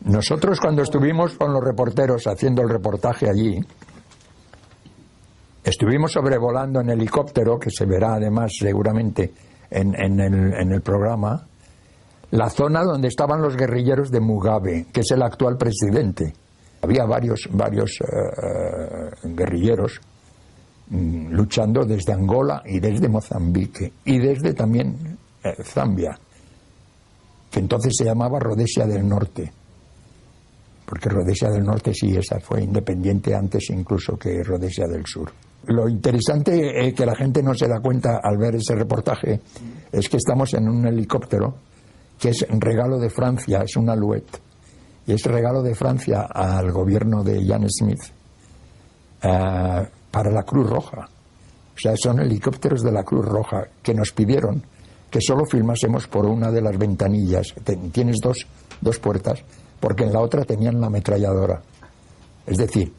Nosotros cuando estuvimos con los reporteros haciendo el reportaje allí, estuvimos sobrevolando en helicóptero, que se verá además seguramente en el programa, la zona donde estaban los guerrilleros de Mugabe, que es el actual presidente. Había varios guerrilleros luchando desde Angola y desde Mozambique y desde también Zambia, que entonces se llamaba Rodesia del Norte, porque Rodesia del Norte sí, esa fue independiente antes incluso que Rodesia del Sur. Lo interesante que la gente no se da cuenta al ver ese reportaje es que estamos en un helicóptero que es regalo de Francia, es un Alouette, y es regalo de Francia al gobierno de Ian Smith para la Cruz Roja. O sea, son helicópteros de la Cruz Roja que nos pidieron que solo filmásemos por una de las ventanillas. Tienes dos puertas, porque en la otra tenían la ametralladora. Es decir,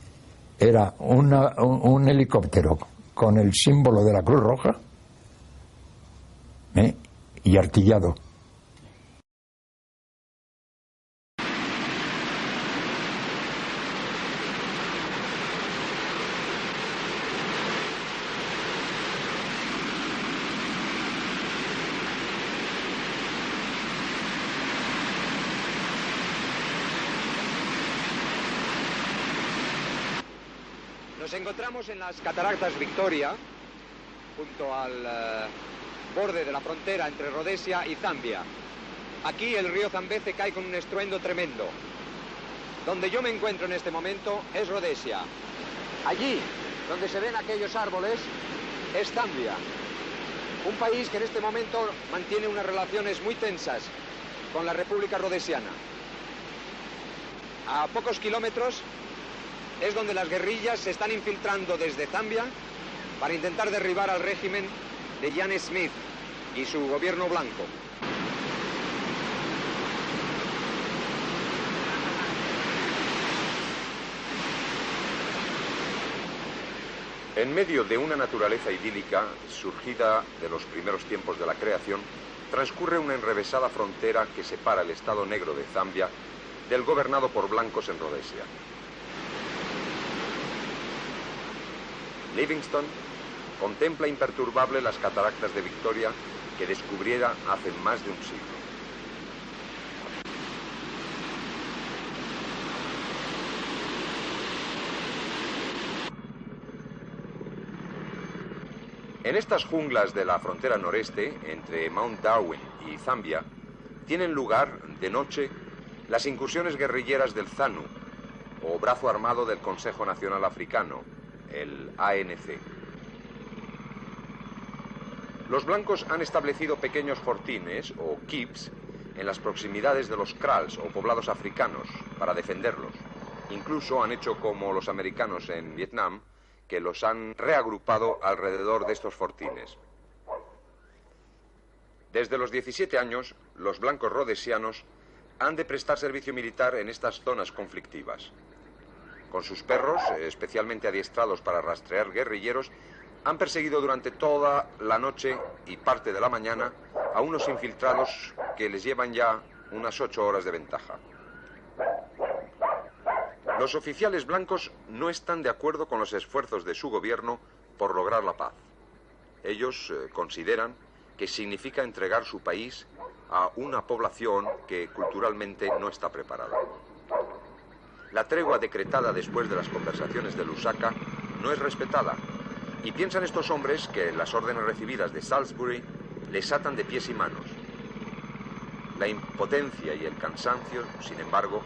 era un helicóptero con el símbolo de la Cruz Roja y artillado. Nos encontramos en las Cataratas Victoria, junto al borde de la frontera entre Rodesia y Zambia. Aquí el río Zambeze cae con un estruendo tremendo. Donde yo me encuentro en este momento es Rodesia. Allí, donde se ven aquellos árboles, es Zambia. Un país que en este momento mantiene unas relaciones muy tensas con la República Rodesiana. A pocos kilómetros es donde las guerrillas se están infiltrando desde Zambia para intentar derribar al régimen de Ian Smith y su gobierno blanco. En medio de una naturaleza idílica, surgida de los primeros tiempos de la creación, transcurre una enrevesada frontera que separa el estado negro de Zambia del gobernado por blancos en Rodesia. Livingstone contempla imperturbable las cataratas de Victoria que descubriera hace más de un siglo. En estas junglas de la frontera noreste, entre Mount Darwin y Zambia, tienen lugar, de noche, las incursiones guerrilleras del ZANU, o Brazo Armado del Consejo Nacional Africano, el ANC. Los blancos han establecido pequeños fortines, o keeps, en las proximidades de los kraals, o poblados africanos, para defenderlos. Incluso han hecho como los americanos en Vietnam, que los han reagrupado alrededor de estos fortines. Desde los 17 años, los blancos rodesianos han de prestar servicio militar en estas zonas conflictivas. Con sus perros, especialmente adiestrados para rastrear guerrilleros, han perseguido durante toda la noche y parte de la mañana a unos infiltrados que les llevan ya unas 8 horas de ventaja. Los oficiales blancos no están de acuerdo con los esfuerzos de su gobierno por lograr la paz. Ellos consideran que significa entregar su país a una población que culturalmente no está preparada. La tregua decretada después de las conversaciones de Lusaka no es respetada, y piensan estos hombres que las órdenes recibidas de Salisbury les atan de pies y manos. La impotencia y el cansancio, sin embargo,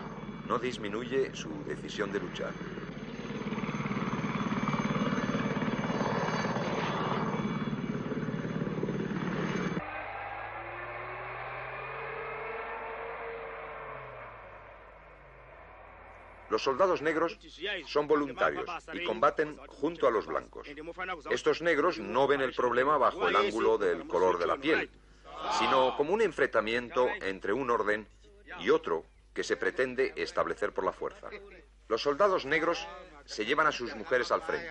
no disminuye su decisión de luchar. Los soldados negros son voluntarios y combaten junto a los blancos. Estos negros no ven el problema bajo el ángulo del color de la piel, sino como un enfrentamiento entre un orden y otro que se pretende establecer por la fuerza. Los soldados negros se llevan a sus mujeres al frente,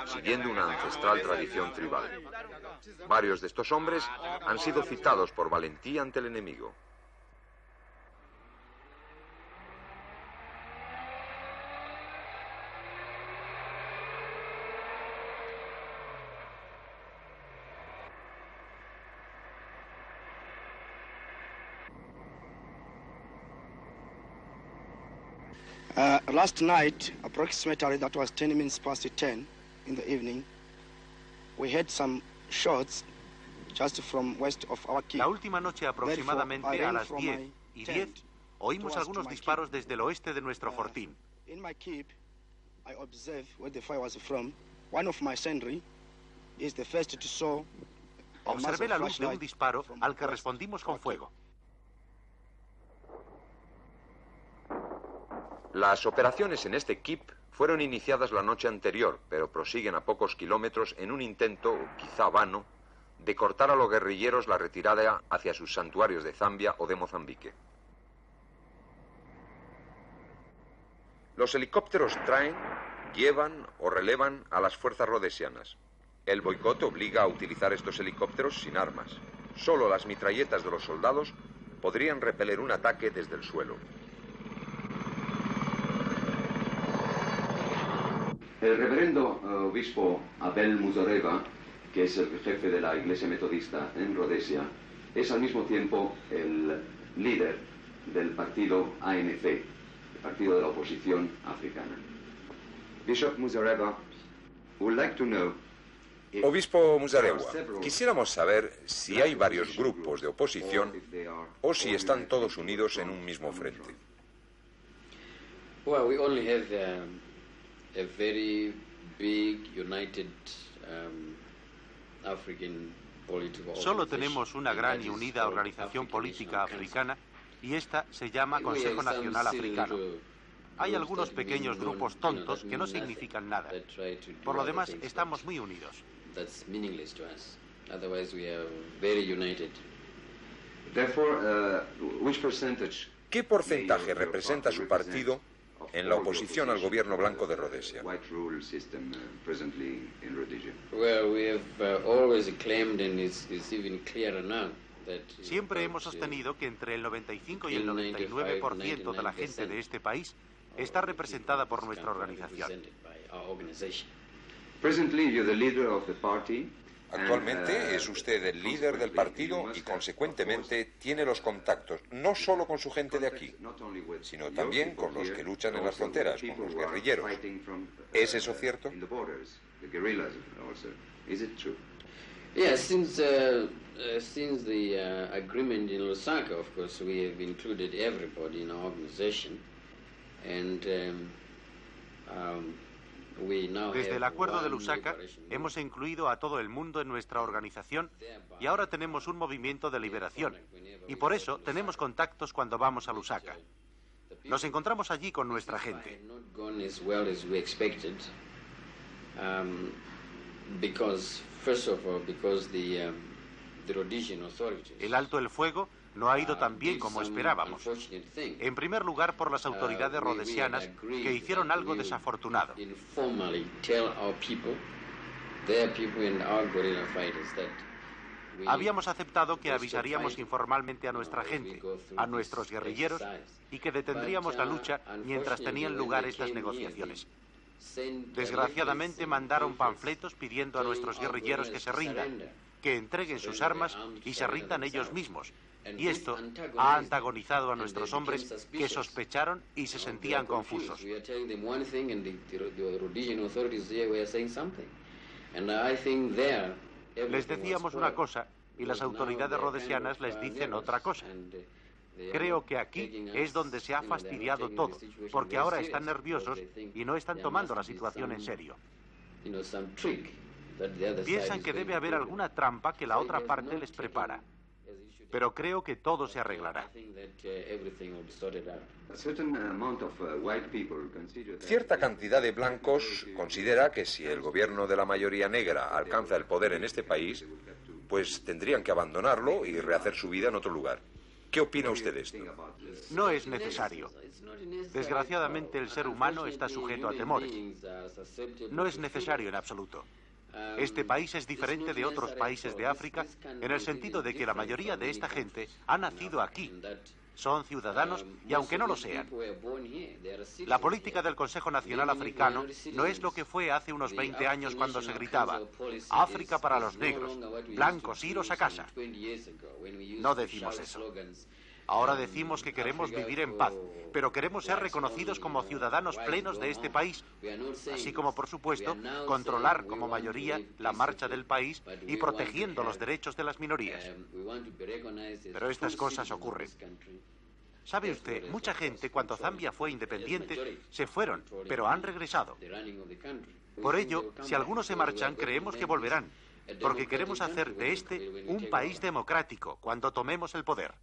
siguiendo una ancestral tradición tribal. Varios de estos hombres han sido citados por valentía ante el enemigo. Last night, approximately that was 10 minutes past 10 in the evening, we had some shots just from west of our keep. La última noche, aproximadamente a las 10:10, oímos algunos disparos desde el oeste de nuestro fortín. In my keep, I observed where the fire was from. One of my sentry is the first to saw. Observé la luz de un disparo al que respondimos con fuego. Las operaciones en este keep fueron iniciadas la noche anterior, pero prosiguen a pocos kilómetros en un intento, quizá vano, de cortar a los guerrilleros la retirada hacia sus santuarios de Zambia o de Mozambique. Los helicópteros traen, llevan o relevan a las fuerzas rhodesianas. El boicot obliga a utilizar estos helicópteros sin armas. Solo las mitralletas de los soldados podrían repeler un ataque desde el suelo. El reverendo obispo Abel Muzoreva, que es el jefe de la Iglesia Metodista en Rhodesia, es al mismo tiempo el líder del partido ANC, el partido de la oposición africana. Bishop Muzoreva would like to know. Obispo Muzarewa, quisiéramos saber si hay varios grupos de oposición o si están todos unidos en un mismo frente. Well, we only have a very big united African political Solo tenemos una gran y unida organización política africana y esta se llama Consejo Nacional Africano. Hay algunos pequeños grupos tontos que no significan nada. Por lo demás, estamos muy unidos. That's meaningless to us. Otherwise, we are very united. Therefore, which percentage? ¿Qué porcentaje representa su partido en la oposición al gobierno blanco de Rhodesia? Well, we have always claimed, and it's even clearer now, that Siempre hemos sostenido que entre el 95 y el 99% de la gente de este país está representada por nuestra organización. Presently, you're the leader of the party. Actualmente es usted el líder del partido y, consecuentemente, tiene los contactos no solo con su gente de aquí, sino también con los que luchan en las fronteras, con los guerrilleros. ¿Es eso cierto? Yes, since the agreement in Lusaka, of course, we have included everybody in our organization, and Desde el acuerdo de Lusaka hemos incluido a todo el mundo en nuestra organización y ahora tenemos un movimiento de liberación y por eso tenemos contactos cuando vamos a Lusaka. Nos encontramos allí con nuestra gente. El alto el fuego no ha ido tan bien como esperábamos. En primer lugar, por las autoridades rhodesianas, que hicieron algo desafortunado. Habíamos aceptado que avisaríamos informalmente a nuestra gente, a nuestros guerrilleros, y que detendríamos la lucha mientras tenían lugar estas negociaciones. Desgraciadamente mandaron panfletos pidiendo a nuestros guerrilleros que se rindan, que entreguen sus armas y se rindan ellos mismos. Y esto ha antagonizado a nuestros hombres que sospecharon y se sentían confusos. Les decíamos una cosa y las autoridades rhodesianas les dicen otra cosa. Creo que aquí es donde se ha fastidiado todo, porque ahora están nerviosos y no están tomando la situación en serio. Piensan que debe haber alguna trampa que la otra parte les prepara. Pero creo que todo se arreglará. Cierta cantidad de blancos considera que si el gobierno de la mayoría negra alcanza el poder en este país, pues tendrían que abandonarlo y rehacer su vida en otro lugar. ¿Qué opina usted de esto? No es necesario. Desgraciadamente el ser humano está sujeto a temores. No es necesario en absoluto. Este país es diferente de otros países de África en el sentido de que la mayoría de esta gente ha nacido aquí. Son ciudadanos y aunque no lo sean. La política del Consejo Nacional Africano no es lo que fue hace unos 20 años cuando se gritaba África para los negros, blancos, iros a casa. No decimos eso. Ahora decimos que queremos vivir en paz, pero queremos ser reconocidos como ciudadanos plenos de este país, así como, por supuesto, controlar como mayoría la marcha del país y protegiendo los derechos de las minorías. Pero estas cosas ocurren. ¿Sabe usted? Mucha gente, cuando Zambia fue independiente, se fueron, pero han regresado. Por ello, si algunos se marchan, creemos que volverán, porque queremos hacer de este un país democrático cuando tomemos el poder.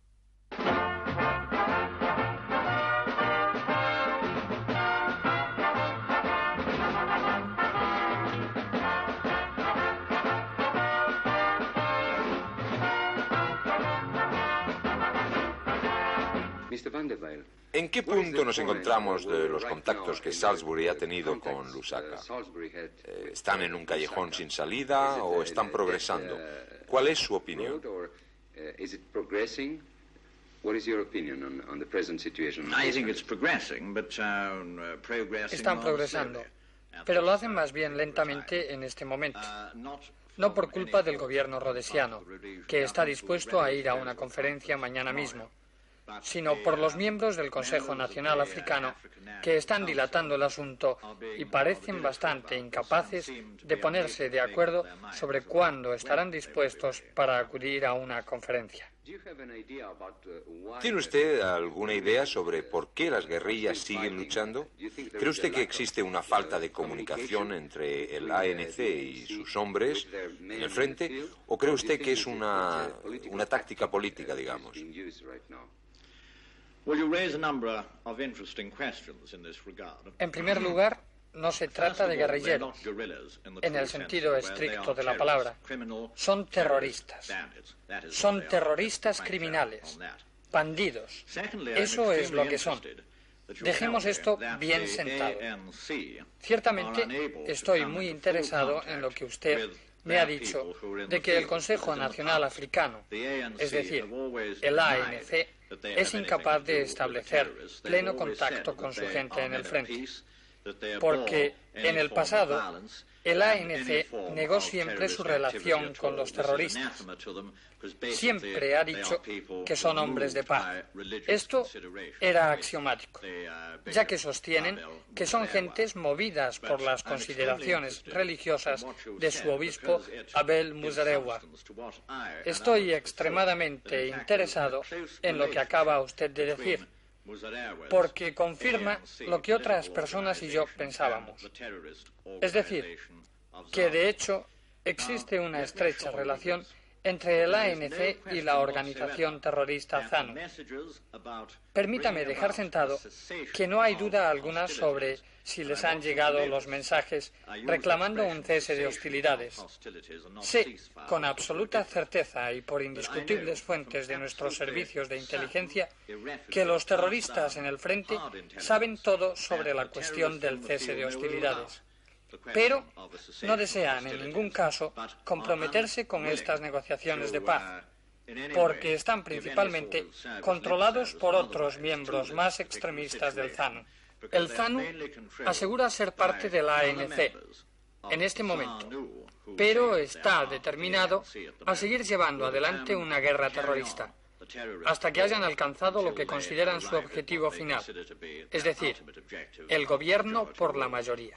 ¿En qué punto nos encontramos de los contactos que Salisbury ha tenido con Lusaka? ¿Están en un callejón sin salida o están progresando? ¿Cuál es su opinión? Están progresando, pero lo hacen más bien lentamente en este momento. No por culpa del gobierno rhodesiano, que está dispuesto a ir a una conferencia mañana mismo, sino por los miembros del Consejo Nacional Africano, que están dilatando el asunto y parecen bastante incapaces de ponerse de acuerdo sobre cuándo estarán dispuestos para acudir a una conferencia. ¿Tiene usted alguna idea sobre por qué las guerrillas siguen luchando? ¿Cree usted que existe una falta de comunicación entre el ANC y sus hombres en el frente? ¿O cree usted que es una táctica política, digamos? En primer lugar, no se trata de guerrilleros, en el sentido estricto de la palabra. Son terroristas. Son terroristas criminales, bandidos. Eso es lo que son. Dejemos esto bien sentado. Ciertamente, estoy muy interesado en lo que usted me ha dicho de que el Consejo Nacional Africano, es decir, el ANC, es incapaz de establecer pleno contacto con su gente en el frente, porque en el pasado el ANC negó siempre su relación con los terroristas. Siempre ha dicho que son hombres de paz. Esto era axiomático, ya que sostienen que son gentes movidas por las consideraciones religiosas de su obispo Abel Muzorewa. Estoy extremadamente interesado en lo que acaba usted de decir, porque confirma lo que otras personas y yo pensábamos. Es decir, que de hecho existe una estrecha relación entre el ANC y la organización terrorista ZANU. Permítame dejar sentado que no hay duda alguna sobre si les han llegado los mensajes reclamando un cese de hostilidades. Sé con absoluta certeza y por indiscutibles fuentes de nuestros servicios de inteligencia que los terroristas en el frente saben todo sobre la cuestión del cese de hostilidades. Pero no desean en ningún caso comprometerse con estas negociaciones de paz, porque están principalmente controlados por otros miembros más extremistas del ZANU. El ZANU asegura ser parte de la ANC en este momento, pero está determinado a seguir llevando adelante una guerra terrorista hasta que hayan alcanzado lo que consideran su objetivo final, es decir, el gobierno por la mayoría.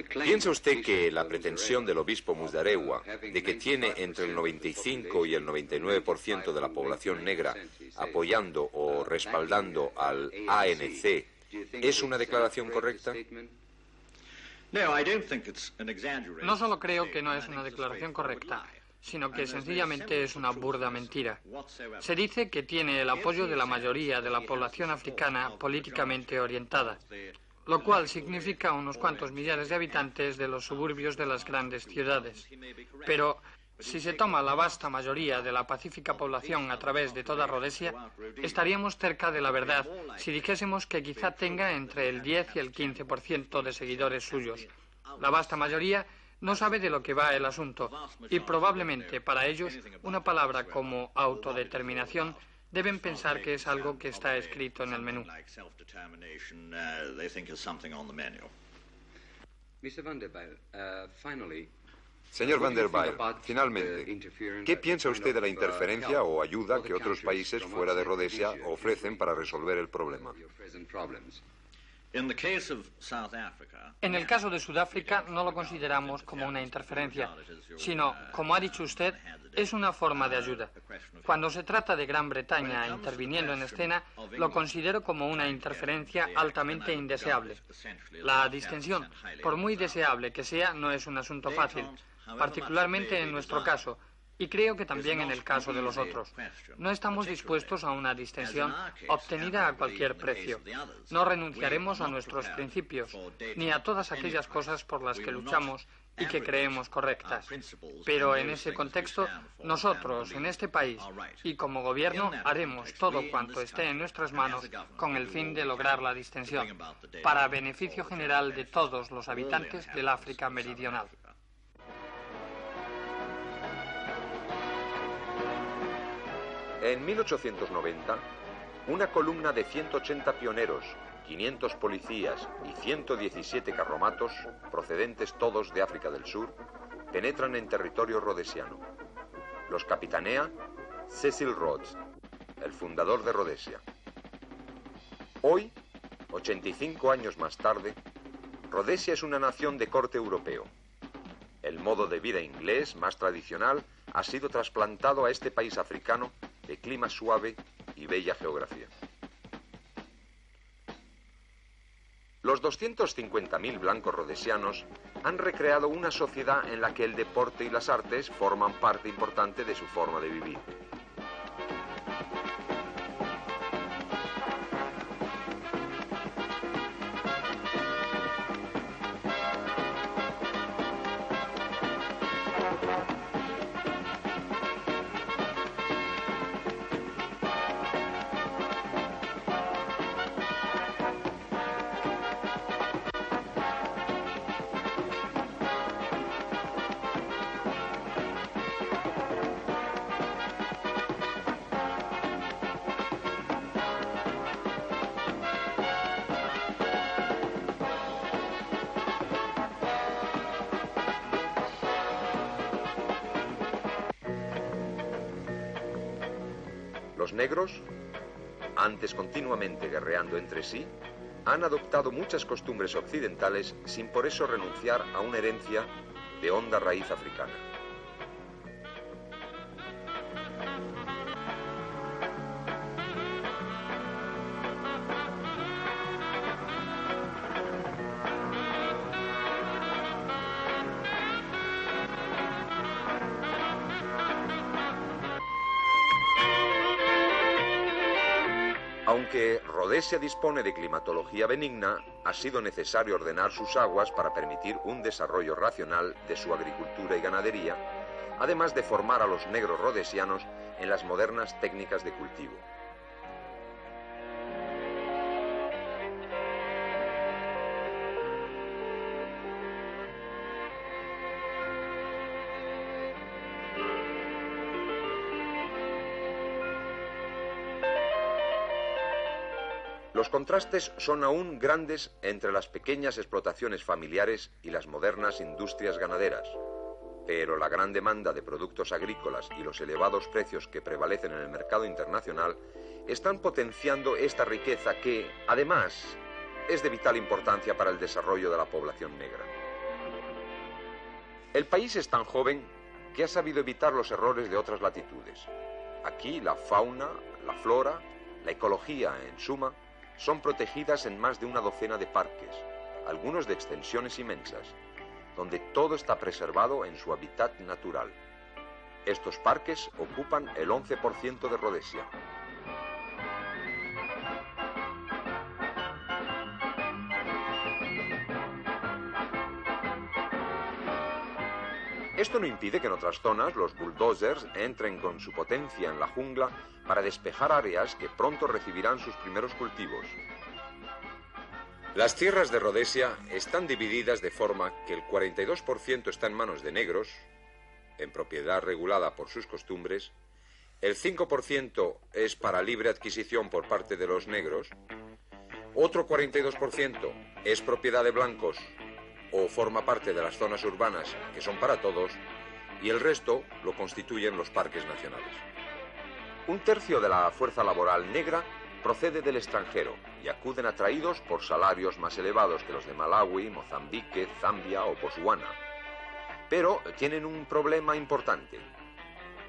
¿Piensa usted que la pretensión del obispo Muzorewa de que tiene entre el 95 y el 99% de la población negra apoyando o respaldando al ANC es una declaración correcta? No solo creo que no es una declaración correcta, sino que sencillamente es una burda mentira. Se dice que tiene el apoyo de la mayoría de la población africana políticamente orientada, lo cual significa unos cuantos millares de habitantes de los suburbios de las grandes ciudades. Pero si se toma la vasta mayoría de la pacífica población a través de toda Rhodesia, estaríamos cerca de la verdad si dijésemos que quizá tenga entre el 10 y el 15% de seguidores suyos. La vasta mayoría no sabe de lo que va el asunto y probablemente para ellos una palabra como autodeterminación deben pensar que es algo que está escrito en el menú. Señor Van der Bijl, finalmente, ¿qué piensa usted de la interferencia o ayuda que otros países fuera de Rodesia ofrecen para resolver el problema? En el caso de Sudáfrica no lo consideramos como una interferencia, sino, como ha dicho usted, es una forma de ayuda. Cuando se trata de Gran Bretaña interviniendo en escena, lo considero como una interferencia altamente indeseable. La distensión, por muy deseable que sea, no es un asunto fácil, particularmente en nuestro caso, y creo que también en el caso de los otros. No estamos dispuestos a una distensión obtenida a cualquier precio. No renunciaremos a nuestros principios, ni a todas aquellas cosas por las que luchamos y que creemos correctas. Pero en ese contexto, nosotros, en este país, y como gobierno, haremos todo cuanto esté en nuestras manos con el fin de lograr la distensión, para beneficio general de todos los habitantes del África meridional. En 1890, una columna de 180 pioneros, 500 policías y 117 carromatos, procedentes todos de África del Sur, penetran en territorio rodesiano. Los capitanea Cecil Rhodes, el fundador de Rodesia. Hoy, 85 años más tarde, Rodesia es una nación de corte europeo. El modo de vida inglés, más tradicional, ha sido trasplantado a este país africano de clima suave y bella geografía. Los 250.000 blancos rodesianos han recreado una sociedad en la que el deporte y las artes forman parte importante de su forma de vivir. Los negros, antes continuamente guerreando entre sí, han adoptado muchas costumbres occidentales sin por eso renunciar a una herencia de honda raíz africana. Aunque Rodesia dispone de climatología benigna, ha sido necesario ordenar sus aguas para permitir un desarrollo racional de su agricultura y ganadería, además de formar a los negros rodesianos en las modernas técnicas de cultivo. Los contrastes son aún grandes entre las pequeñas explotaciones familiares y las modernas industrias ganaderas, pero la gran demanda de productos agrícolas y los elevados precios que prevalecen en el mercado internacional están potenciando esta riqueza que, además, es de vital importancia para el desarrollo de la población negra. El país es tan joven que ha sabido evitar los errores de otras latitudes. Aquí la fauna, la flora, la ecología, en suma, son protegidas en más de una docena de parques, algunos de extensiones inmensas, donde todo está preservado en su hábitat natural. Estos parques ocupan el 11% de Rodesia. Esto no impide que en otras zonas los bulldozers entren con su potencia en la jungla para despejar áreas que pronto recibirán sus primeros cultivos. Las tierras de Rodesia están divididas de forma que el 42% está en manos de negros, en propiedad regulada por sus costumbres, el 5% es para libre adquisición por parte de los negros, otro 42% es propiedad de blancos o forma parte de las zonas urbanas que son para todos, y el resto lo constituyen los parques nacionales. Un tercio de la fuerza laboral negra procede del extranjero y acuden atraídos por salarios más elevados que los de Malawi, Mozambique, Zambia o Botswana. Pero tienen un problema importante.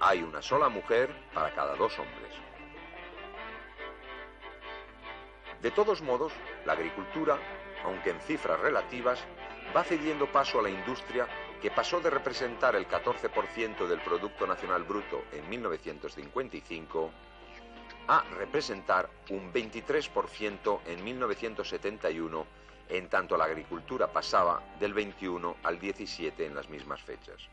Hay una sola mujer para cada 2 hombres. De todos modos, la agricultura, aunque en cifras relativas, va cediendo paso a la industria, que pasó de representar el 14% del Producto Nacional Bruto en 1955 a representar un 23% en 1971, en tanto la agricultura pasaba del 21 al 17 en las mismas fechas.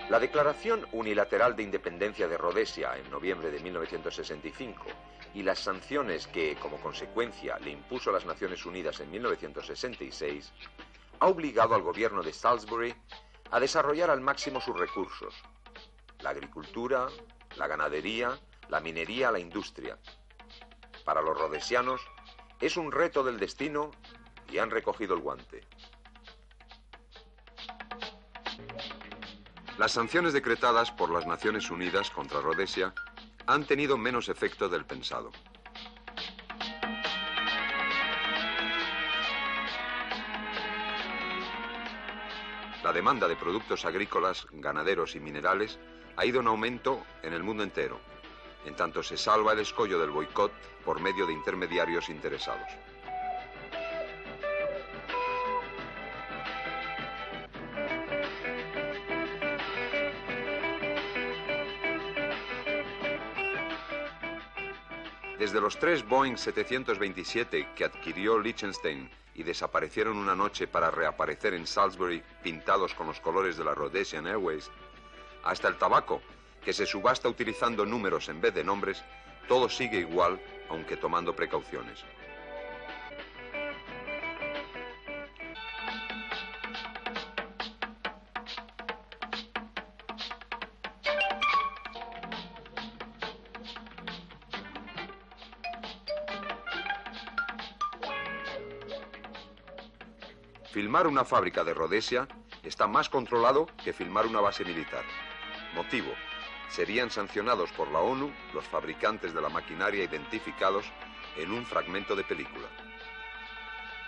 La Declaración Unilateral de Independencia de Rodesia en noviembre de 1965 y las sanciones que, como consecuencia, le impuso las Naciones Unidas en 1966, ha obligado al gobierno de Salisbury a desarrollar al máximo sus recursos: la agricultura, la ganadería, la minería, la industria. Para los rodesianos es un reto del destino y han recogido el guante. Las sanciones decretadas por las Naciones Unidas contra Rodesia han tenido menos efecto del pensado. La demanda de productos agrícolas, ganaderos y minerales ha ido en aumento en el mundo entero, en tanto se salva el escollo del boicot por medio de intermediarios interesados. Desde los 3 Boeing 727 que adquirió Liechtenstein y desaparecieron una noche para reaparecer en Salisbury pintados con los colores de la Rhodesian Airways, hasta el tabaco, que se subasta utilizando números en vez de nombres, todo sigue igual, aunque tomando precauciones. Filmar una fábrica de Rhodesia está más controlado que filmar una base militar. Motivo: serían sancionados por la ONU los fabricantes de la maquinaria identificados en un fragmento de película.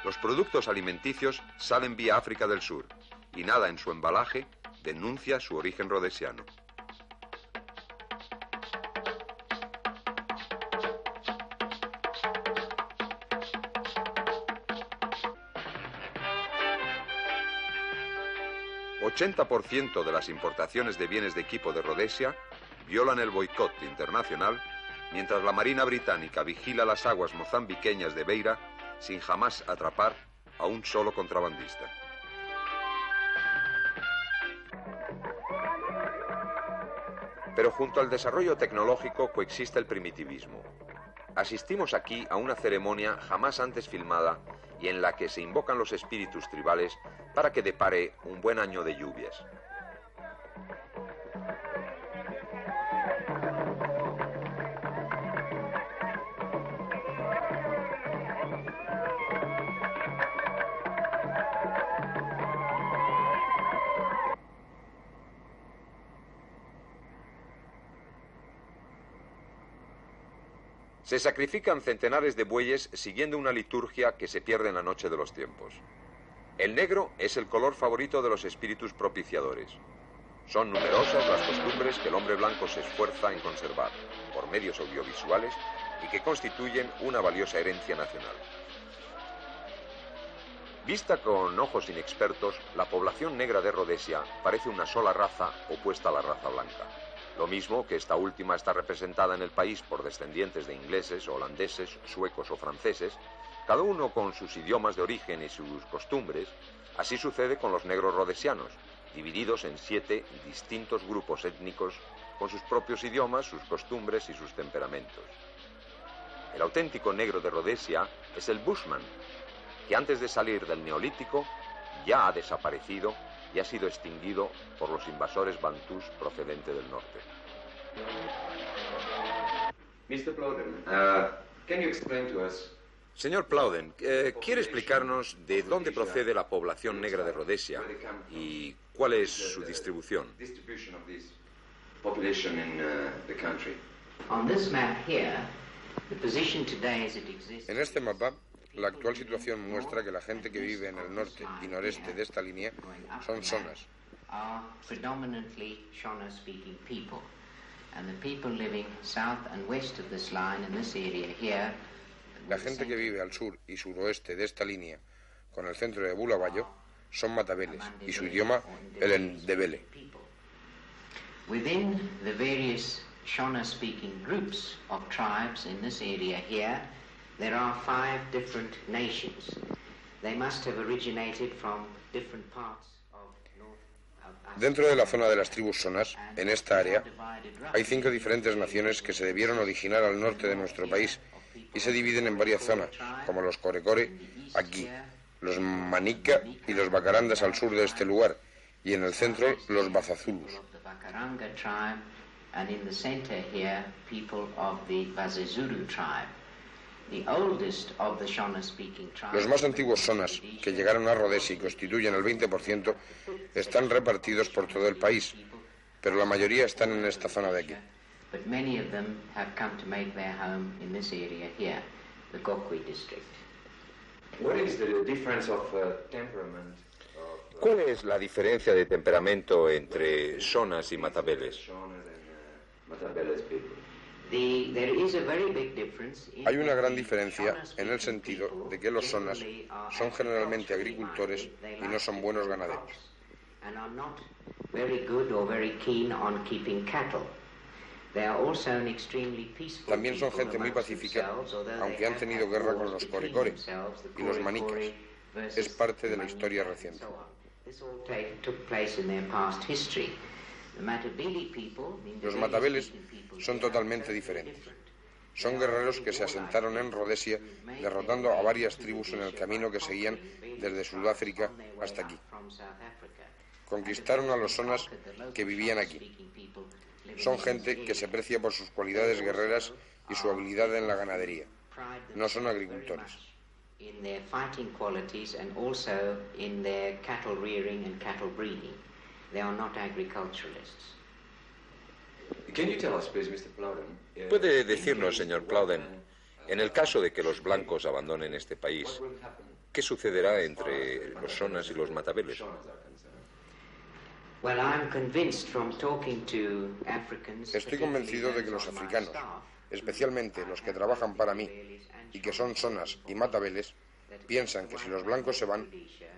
Los productos alimenticios salen vía África del Sur y nada en su embalaje denuncia su origen rhodesiano. El 80% de las importaciones de bienes de equipo de Rhodesia violan el boicot internacional, mientras la Marina Británica vigila las aguas mozambiqueñas de Beira sin jamás atrapar a un solo contrabandista. Pero junto al desarrollo tecnológico coexiste el primitivismo. Asistimos aquí a una ceremonia jamás antes filmada y en la que se invocan los espíritus tribales para que depare un buen año de lluvias. Se sacrifican centenares de bueyes siguiendo una liturgia que se pierde en la noche de los tiempos. El negro es el color favorito de los espíritus propiciadores. Son numerosas las costumbres que el hombre blanco se esfuerza en conservar por medios audiovisuales y que constituyen una valiosa herencia nacional. Vista con ojos inexpertos, la población negra de Rhodesia parece una sola raza opuesta a la raza blanca. Lo mismo que esta última está representada en el país por descendientes de ingleses, holandeses, suecos o franceses, cada uno con sus idiomas de origen y sus costumbres. Así sucede con los negros rhodesianos, divididos en 7 distintos grupos étnicos con sus propios idiomas, sus costumbres y sus temperamentos. El auténtico negro de Rhodesia es el bushman, que antes de salir del Neolítico ya ha desaparecido y ha sido extinguido por los invasores bantús procedentes del norte. Mr. Plowden, can you explain to us? Señor Plowden, ¿quiere explicarnos de dónde procede la población negra de Rhodesia y cuál es su distribución? En este mapa, la actual situación muestra que la gente que vive en el norte y noreste de esta línea son shonas. La gente que vive al sur y suroeste de esta línea, con el centro de Bulawayo, son matabeles y su idioma el endebele. Within the various Shona-speaking groups of tribes in this area here, there are 5 different nations. They must have originated from different parts of North Africa. Dentro de la zona de las tribus shonas, en esta área, hay 5 diferentes naciones que se debieron originar al norte de nuestro país y se dividen en varias zonas, como los Korekore, aquí, los Manica y los Bacarandas al sur de este lugar, y en el centro los Bazazulus. Los más antiguos shonas, que llegaron a Rhodesia y constituyen el 20%, están repartidos por todo el país, pero la mayoría están en esta zona de aquí. But many of them have come to make their home in this area here, the Gokwe district. What is the difference of temperament? ¿Cuál es la diferencia de temperamento entre shonas y matabeles? Hay una gran diferencia en el sentido de que los shonas son generalmente agricultores y no son buenos ganaderos. También son gente muy pacífica, aunque han tenido guerra con los Korekore y los Manicas. Es parte de la historia reciente. Los matabeles son totalmente diferentes. Son guerreros que se asentaron en Rhodesia, derrotando a varias tribus en el camino que seguían desde Sudáfrica hasta aquí. Conquistaron a los shonas que vivían aquí. Son gente que se aprecia por sus cualidades guerreras y su habilidad en la ganadería. No son agricultores. ¿Puede decirnos, señor Plowden, en el caso de que los blancos abandonen este país, qué sucederá entre los shonas y los matabeles? Estoy convencido de que los africanos, especialmente los que trabajan para mí y que son shonas y matabeles, piensan que si los blancos se van,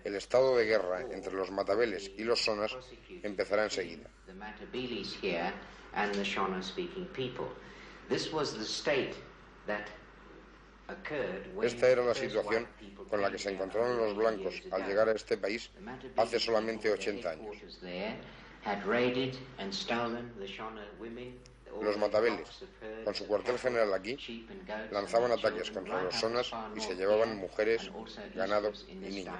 el estado de guerra entre los matabeles y los shonas empezará enseguida. Esta era la situación con la que se encontraron los blancos al llegar a este país hace solamente 80 años. Los matabeles, con su cuartel general aquí, lanzaban ataques contra los shonas y se llevaban mujeres, ganado y niños.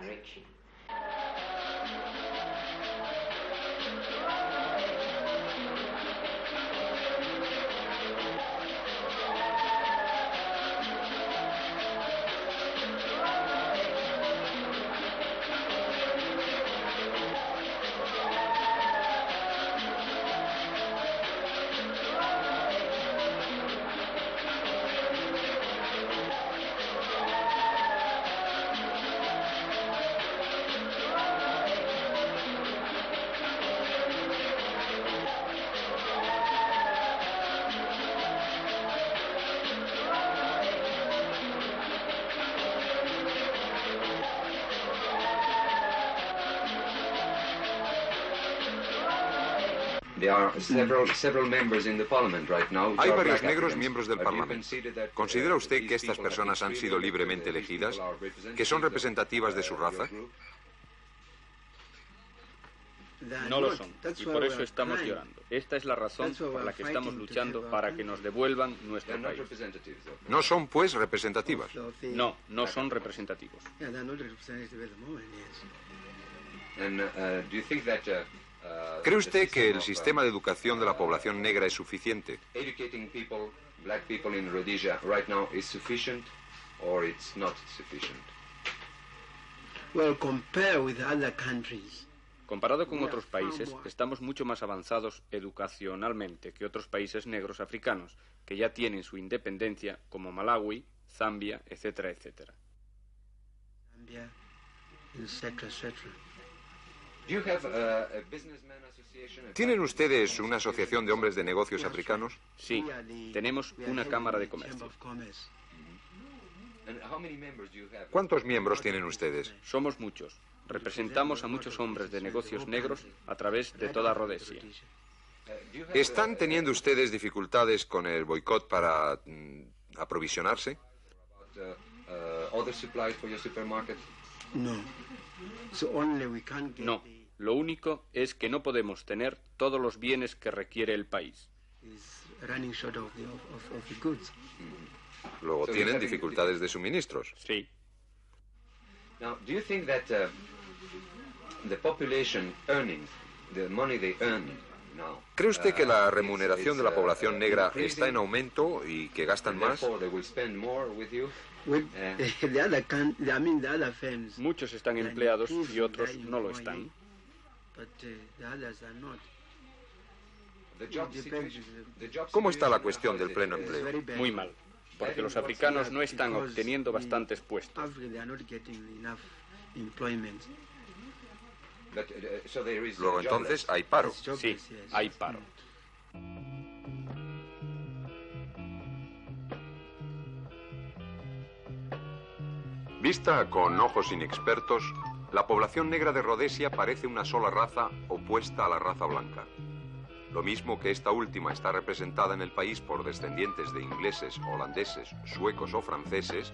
Hay varios negros miembros del Parlamento. ¿Considera usted que estas personas han sido libremente elegidas, que son representativas de su raza? No lo son, y por eso estamos llorando. Esta es la razón por la que estamos luchando para que nos devuelvan nuestro país. ¿No son, pues, representativas? No, no son representativos. ¿Cree usted que el sistema de educación de la población negra es suficiente? Black people in Rhodesia right now is sufficient or it's not sufficient? Well, compare with other countries. Comparado con otros países, estamos mucho más avanzados educacionalmente que otros países negros africanos, que ya tienen su independencia, como Malawi, Zambia, etcétera, etcétera. Zambia, etcétera, etcétera. ¿Tienen ustedes una asociación de hombres de negocios africanos? Sí, tenemos una cámara de comercio. ¿Cuántos miembros tienen ustedes? Somos muchos. Representamos a muchos hombres de negocios negros a través de toda Rhodesia. ¿Están teniendo ustedes dificultades con el boicot para aprovisionarse? No. Lo único es que no podemos tener todos los bienes que requiere el país. Luego tienen dificultades de suministros. Sí. ¿Cree usted que la remuneración de la población negra está en aumento y que gastan más? Muchos están empleados y otros no lo están. ¿Cómo está la cuestión del pleno empleo? Muy mal, porque los africanos no están obteniendo bastantes puestos. Luego entonces hay paro. Sí, hay paro. Vista con ojos inexpertos, la población negra de Rhodesia parece una sola raza opuesta a la raza blanca. Lo mismo que esta última está representada en el país por descendientes de ingleses, holandeses, suecos o franceses,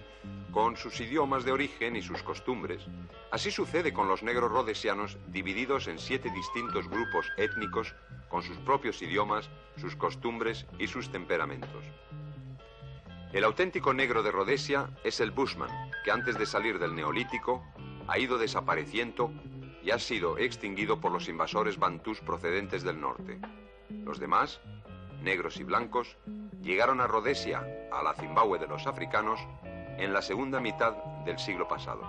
con sus idiomas de origen y sus costumbres, así sucede con los negros rhodesianos divididos en 7 distintos grupos étnicos con sus propios idiomas, sus costumbres y sus temperamentos. El auténtico negro de Rhodesia es el bushman, que antes de salir del Neolítico ha ido desapareciendo y ha sido extinguido por los invasores bantús procedentes del norte. Los demás, negros y blancos, llegaron a Rhodesia, a la Zimbabue de los africanos, en la segunda mitad del siglo pasado.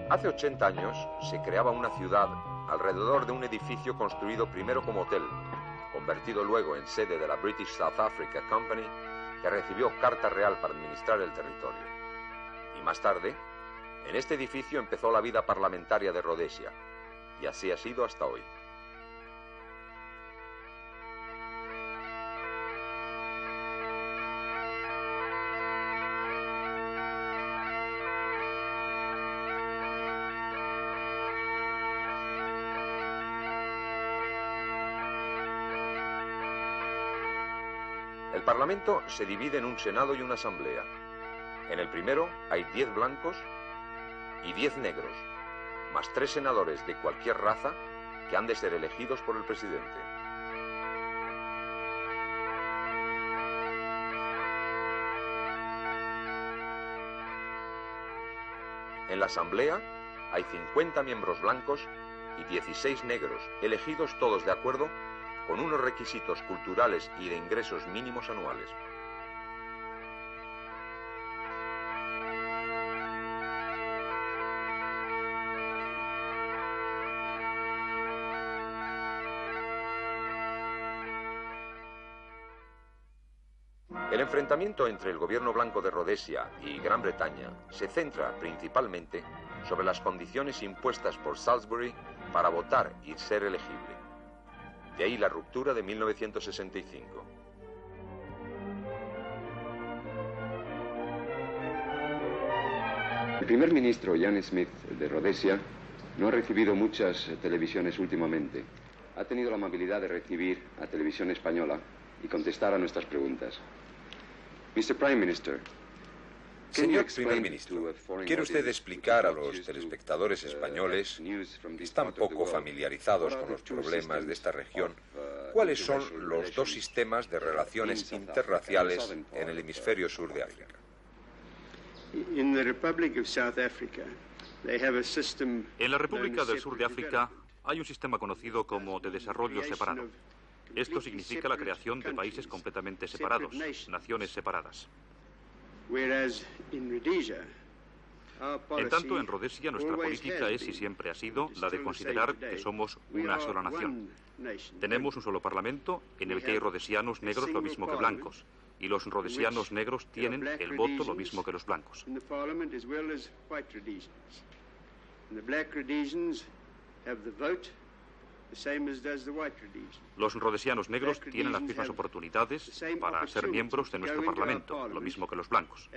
Hace 80 años se creaba una ciudad alrededor de un edificio construido primero como hotel, convertido luego en sede de la British South Africa Company, que recibió carta real para administrar el territorio. Y más tarde, en este edificio empezó la vida parlamentaria de Rhodesia, y así ha sido hasta hoy. El Parlamento se divide en un Senado y una Asamblea. En el primero hay 10 blancos y 10 negros, más 3 senadores de cualquier raza que han de ser elegidos por el presidente. En la Asamblea hay 50 miembros blancos y 16 negros, elegidos todos de acuerdo con unos requisitos culturales y de ingresos mínimos anuales. El enfrentamiento entre el gobierno blanco de Rhodesia y Gran Bretaña se centra principalmente sobre las condiciones impuestas por Salisbury para votar y ser elegible. De ahí la ruptura de 1965. El primer ministro Ian Smith de Rhodesia no ha recibido muchas televisiones últimamente. Ha tenido la amabilidad de recibir a Televisión Española y contestar a nuestras preguntas. Mr. Prime Minister. Señor primer ministro, ¿quiere usted explicar a los telespectadores españoles que están poco familiarizados con los problemas de esta región cuáles son los dos sistemas de relaciones interraciales en el hemisferio sur de África? En la República del Sur de África hay un sistema conocido como de desarrollo separado. Esto significa la creación de países completamente separados, naciones separadas. En tanto, en Rodesia nuestra política es y siempre ha sido la de considerar que somos una sola nación. Tenemos un solo parlamento en el que hay rodesianos negros lo mismo que blancos, y los rodesianos negros tienen el voto lo mismo que los blancos. Los rodesianos negros tienen las mismas oportunidades para ser miembros de nuestro Parlamento, lo mismo que los blancos.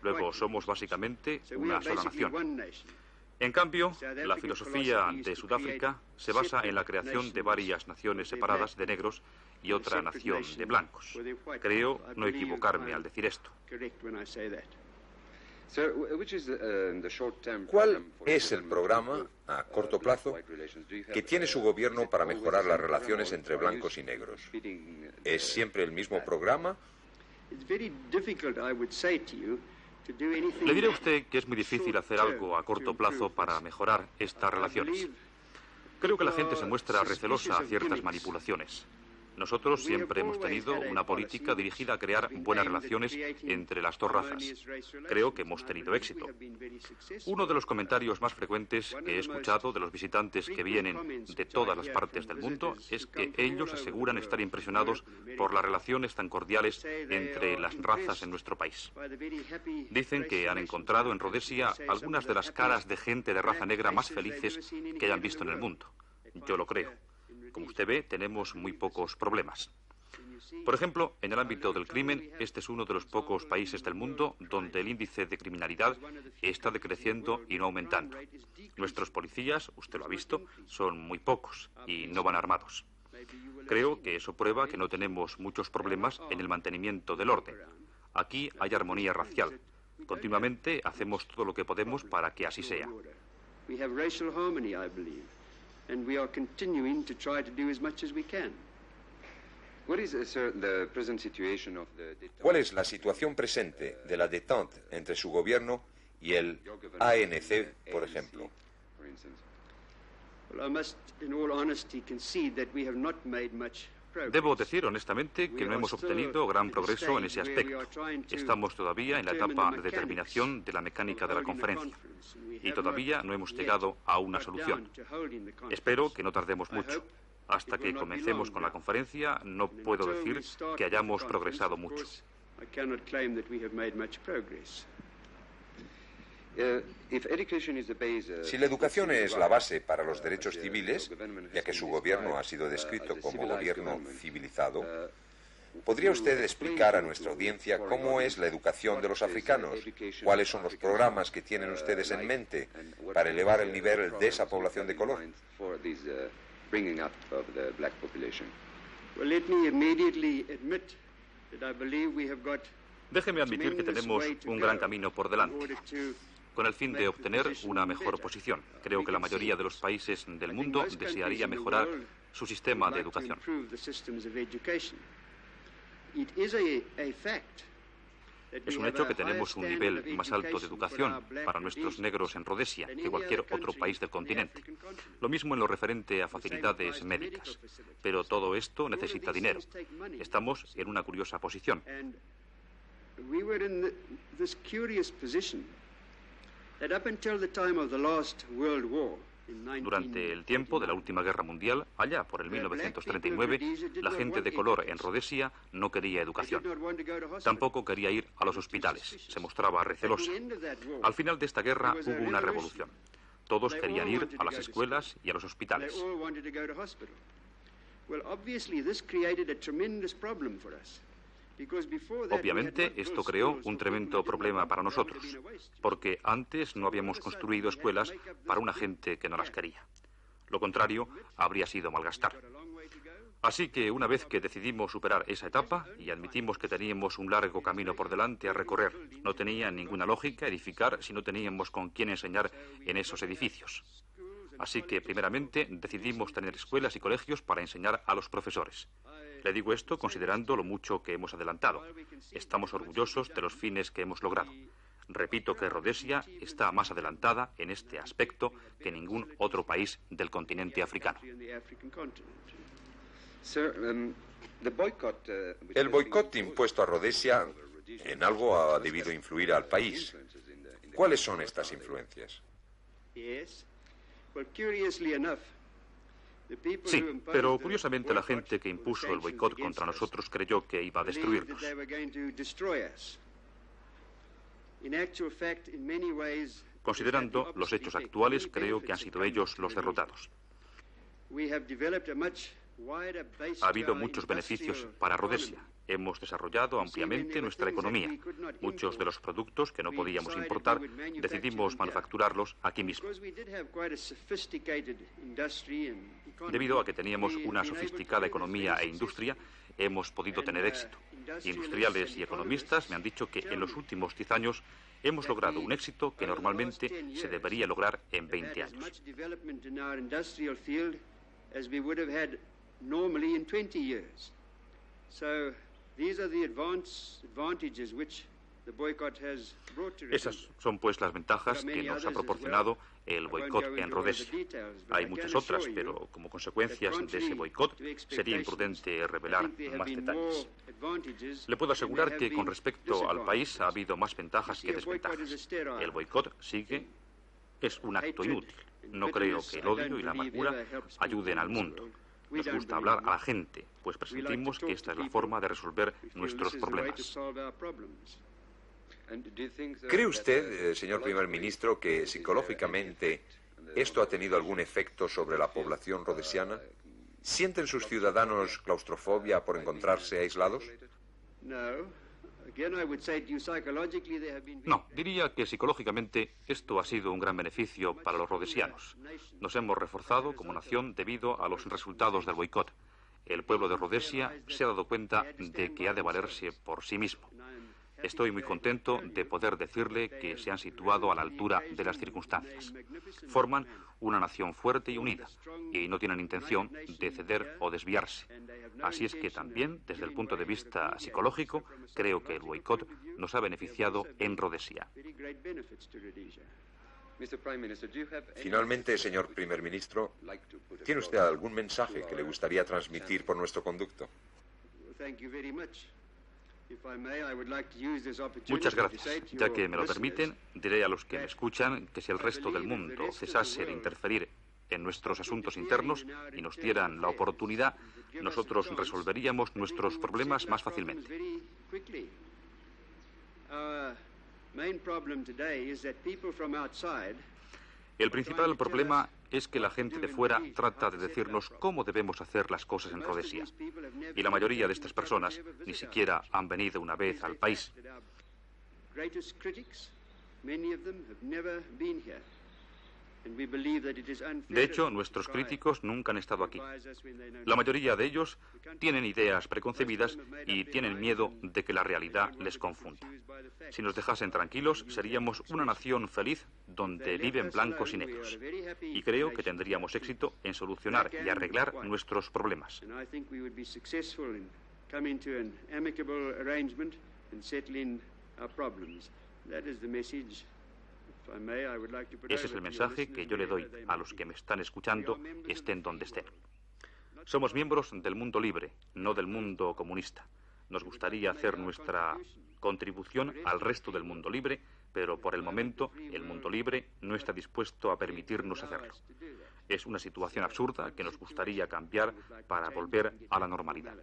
Luego somos básicamente una sola nación. En cambio, la filosofía de Sudáfrica se basa en la creación de varias naciones separadas de negros y otra nación de blancos. Creo no equivocarme al decir esto. ¿Cuál es el programa a corto plazo que tiene su gobierno para mejorar las relaciones entre blancos y negros? ¿Es siempre el mismo programa? Le diré a usted que es muy difícil hacer algo a corto plazo para mejorar estas relaciones. Creo que la gente se muestra recelosa a ciertas manipulaciones. Nosotros siempre hemos tenido una política dirigida a crear buenas relaciones entre las dos razas. Creo que hemos tenido éxito. Uno de los comentarios más frecuentes que he escuchado de los visitantes que vienen de todas las partes del mundo es que ellos aseguran estar impresionados por las relaciones tan cordiales entre las razas en nuestro país. Dicen que han encontrado en Rodesia algunas de las caras de gente de raza negra más felices que hayan visto en el mundo. Yo lo creo. Como usted ve, tenemos muy pocos problemas. Por ejemplo, en el ámbito del crimen, este es uno de los pocos países del mundo donde el índice de criminalidad está decreciendo y no aumentando. Nuestros policías, usted lo ha visto, son muy pocos y no van armados. Creo que eso prueba que no tenemos muchos problemas en el mantenimiento del orden. Aquí hay armonía racial. Continuamente hacemos todo lo que podemos para que así sea. And we are continuing to try to do as much as we can. ¿Cuál es la situación presente de la détente entre su gobierno y el ANC, por ejemplo? Well, I must, in all honesty, concede that we have not made much progress. Debo decir honestamente que no hemos obtenido gran progreso en ese aspecto. Estamos todavía en la etapa de determinación de la mecánica de la conferencia y todavía no hemos llegado a una solución. Espero que no tardemos mucho. Hasta que comencemos con la conferencia no puedo decir que hayamos progresado mucho. Si la educación es la base para los derechos civiles, ya que su gobierno ha sido descrito como gobierno civilizado, ¿podría usted explicar a nuestra audiencia cómo es la educación de los africanos? ¿Cuáles son los programas que tienen ustedes en mente para elevar el nivel de esa población de color? Déjeme admitir que tenemos un gran camino por delante, con el fin de obtener una mejor posición. Creo que la mayoría de los países del mundo desearía mejorar su sistema de educación. Es un hecho que tenemos un nivel más alto de educación para nuestros negros en Rodesia que cualquier otro país del continente. Lo mismo en lo referente a facilidades médicas. Pero todo esto necesita dinero. Estamos en una curiosa posición. Durante el tiempo de la última guerra mundial, allá por el 1939, la gente de color en Rodesia no quería educación. Tampoco quería ir a los hospitales. Se mostraba recelosa. Al final de esta guerra hubo una revolución. Todos querían ir a las escuelas y a los hospitales. Obviamente, esto creó un tremendo problema para nosotros, porque antes no habíamos construido escuelas para una gente que no las quería. Lo contrario habría sido malgastar. Así que una vez que decidimos superar esa etapa y admitimos que teníamos un largo camino por delante a recorrer, no tenía ninguna lógica edificar si no teníamos con quién enseñar en esos edificios. Así que, primeramente, decidimos tener escuelas y colegios para enseñar a los profesores. Le digo esto considerando lo mucho que hemos adelantado. Estamos orgullosos de los fines que hemos logrado. Repito que Rodesia está más adelantada en este aspecto que ningún otro país del continente africano. El boicot impuesto a Rodesia en algo ha debido influir al país. ¿Cuáles son estas influencias? Sí, pero curiosamente la gente que impuso el boicot contra nosotros creyó que iba a destruirnos. Considerando los hechos actuales, creo que han sido ellos los derrotados. Ha habido muchos beneficios para Rodesia. Hemos desarrollado ampliamente nuestra economía. Muchos de los productos que no podíamos importar decidimos manufacturarlos aquí mismo. Debido a que teníamos una sofisticada economía e industria, hemos podido tener éxito. Industriales y economistas me han dicho que en los últimos 10 años hemos logrado un éxito que normalmente se debería lograr en 20 años. Normally in 20 years. So these are the advantages which the boycott has brought to Rhodesia. Esas son pues las ventajas que nos ha proporcionado el boicot en Rodesia. Hay muchas otras, pero como consecuencias de ese boicot sería imprudente revelar más detalles. Le puedo asegurar que con respecto al país ha habido más ventajas que desventajas. El boicot es un acto inútil. No creo que el odio y la amargura ayuden al mundo. Nos gusta hablar a la gente, pues presentimos que esta es la forma de resolver nuestros problemas. ¿Cree usted, señor primer ministro, que psicológicamente esto ha tenido algún efecto sobre la población rodesiana? ¿Sienten sus ciudadanos claustrofobia por encontrarse aislados? No, diría que psicológicamente esto ha sido un gran beneficio para los rodesianos. Nos hemos reforzado como nación debido a los resultados del boicot. El pueblo de Rodesia se ha dado cuenta de que ha de valerse por sí mismo. Estoy muy contento de poder decirle que se han situado a la altura de las circunstancias. Forman una nación fuerte y unida, y no tienen intención de ceder o desviarse. Así es que también, desde el punto de vista psicológico, creo que el boicot nos ha beneficiado en Rodesia. Finalmente, señor primer ministro, ¿tiene usted algún mensaje que le gustaría transmitir por nuestro conducto? Muchas gracias. Ya que me lo permiten, diré a los que me escuchan que si el resto del mundo cesase de interferir en nuestros asuntos internos y nos dieran la oportunidad, nosotros resolveríamos nuestros problemas más fácilmente. El principal problema es que la gente de fuera trata de decirnos cómo debemos hacer las cosas en Rodesia. Y la mayoría de estas personas ni siquiera han venido una vez al país. De hecho, nuestros críticos nunca han estado aquí. La mayoría de ellos tienen ideas preconcebidas y tienen miedo de que la realidad les confunda. Si nos dejasen tranquilos, seríamos una nación feliz donde viven blancos y negros. Y creo que tendríamos éxito en solucionar y arreglar nuestros problemas. Ese es el mensaje que yo le doy a los que me están escuchando, estén donde estén. Somos miembros del mundo libre, no del mundo comunista. Nos gustaría hacer nuestra contribución al resto del mundo libre, pero por el momento el mundo libre no está dispuesto a permitirnos hacerlo. Es una situación absurda que nos gustaría cambiar para volver a la normalidad.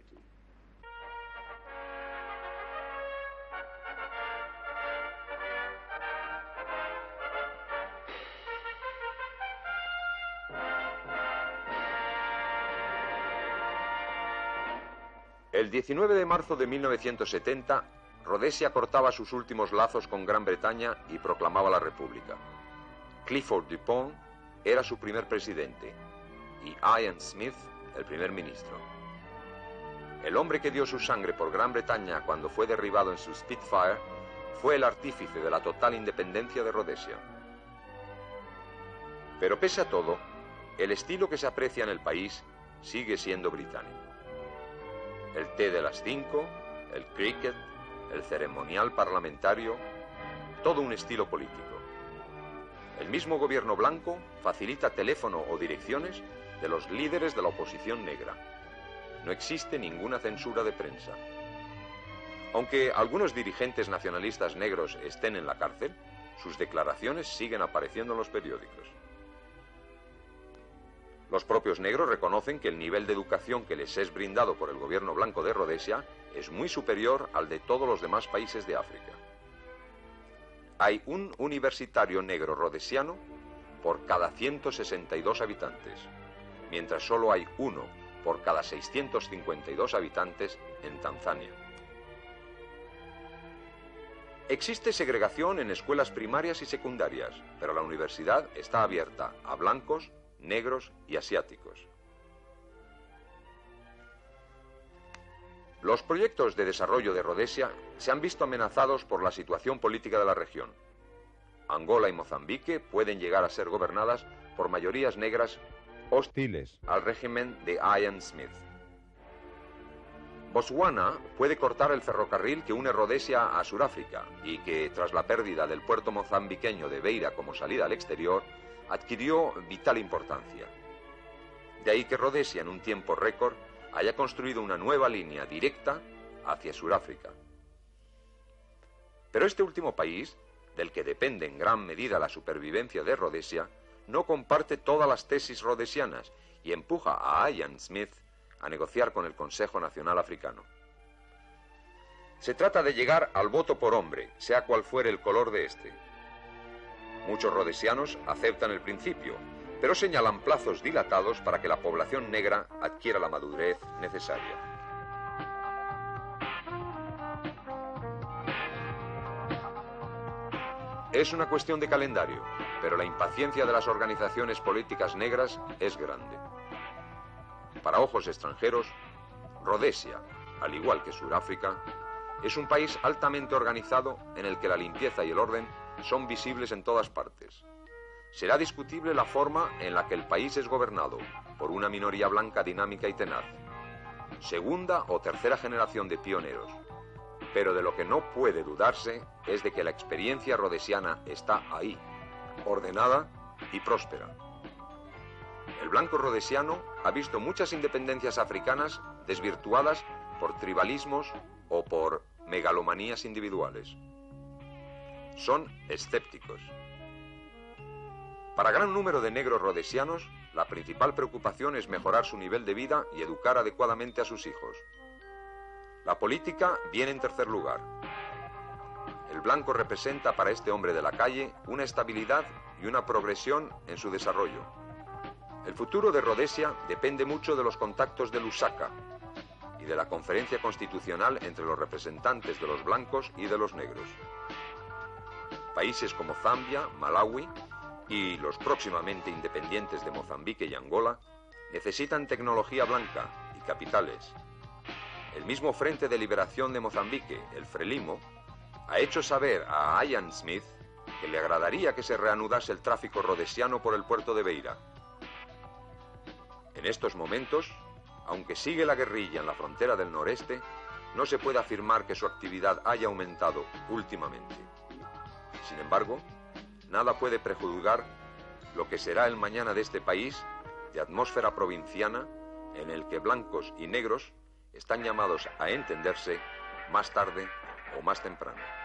El 19 de marzo de 1970, Rodesia cortaba sus últimos lazos con Gran Bretaña y proclamaba la República. Clifford Dupont era su primer presidente y Ian Smith el primer ministro. El hombre que dio su sangre por Gran Bretaña cuando fue derribado en su Spitfire fue el artífice de la total independencia de Rodesia. Pero pese a todo, el estilo que se aprecia en el país sigue siendo británico. El té de las 5, el cricket, el ceremonial parlamentario, todo un estilo político. El mismo gobierno blanco facilita teléfono o direcciones de los líderes de la oposición negra. No existe ninguna censura de prensa. Aunque algunos dirigentes nacionalistas negros estén en la cárcel, sus declaraciones siguen apareciendo en los periódicos. Los propios negros reconocen que el nivel de educación que les es brindado por el gobierno blanco de Rodesia es muy superior al de todos los demás países de África. Hay un universitario negro rodesiano por cada 162 habitantes, mientras solo hay uno por cada 652 habitantes en Tanzania. Existe segregación en escuelas primarias y secundarias, pero la universidad está abierta a blancos, negros y asiáticos. Los proyectos de desarrollo de Rodesia se han visto amenazados por la situación política de la región. Angola y Mozambique pueden llegar a ser gobernadas por mayorías negras hostiles al régimen de Ian Smith. Botswana puede cortar el ferrocarril que une Rodesia a Sudáfrica y que, tras la pérdida del puerto mozambiqueño de Beira como salida al exterior, adquirió vital importancia. De ahí que Rodesia, en un tiempo récord, haya construido una nueva línea directa hacia Sudáfrica. Pero este último país, del que depende en gran medida la supervivencia de Rodesia, no comparte todas las tesis rodesianas y empuja a Ian Smith a negociar con el Consejo Nacional Africano. Se trata de llegar al voto por hombre, sea cual fuere el color de este. Muchos rodesianos aceptan el principio, pero señalan plazos dilatados para que la población negra adquiera la madurez necesaria. Es una cuestión de calendario, pero la impaciencia de las organizaciones políticas negras es grande. Para ojos extranjeros, Rodesia, al igual que Sudáfrica, es un país altamente organizado en el que la limpieza y el orden son visibles en todas partes. Será discutible la forma en la que el país es gobernado por una minoría blanca dinámica y tenaz, segunda o tercera generación de pioneros, pero de lo que no puede dudarse es de que la experiencia rodesiana está ahí, ordenada y próspera. El blanco rodesiano ha visto muchas independencias africanas desvirtuadas por tribalismos o por megalomanías individuales. Son escépticos. Para gran número de negros rodesianos, la principal preocupación es mejorar su nivel de vida y educar adecuadamente a sus hijos. La política viene en tercer lugar. El blanco representa para este hombre de la calle una estabilidad y una progresión en su desarrollo. El futuro de Rodesia depende mucho de los contactos de Lusaka y de la conferencia constitucional entre los representantes de los blancos y de los negros. Países como Zambia, Malawi y los próximamente independientes de Mozambique y Angola necesitan tecnología blanca y capitales. El mismo Frente de Liberación de Mozambique, el Frelimo, ha hecho saber a Ian Smith que le agradaría que se reanudase el tráfico rodesiano por el puerto de Beira. En estos momentos, aunque sigue la guerrilla en la frontera del noreste, no se puede afirmar que su actividad haya aumentado últimamente. Sin embargo, nada puede prejuzgar lo que será el mañana de este país de atmósfera provinciana en el que blancos y negros están llamados a entenderse más tarde o más temprano.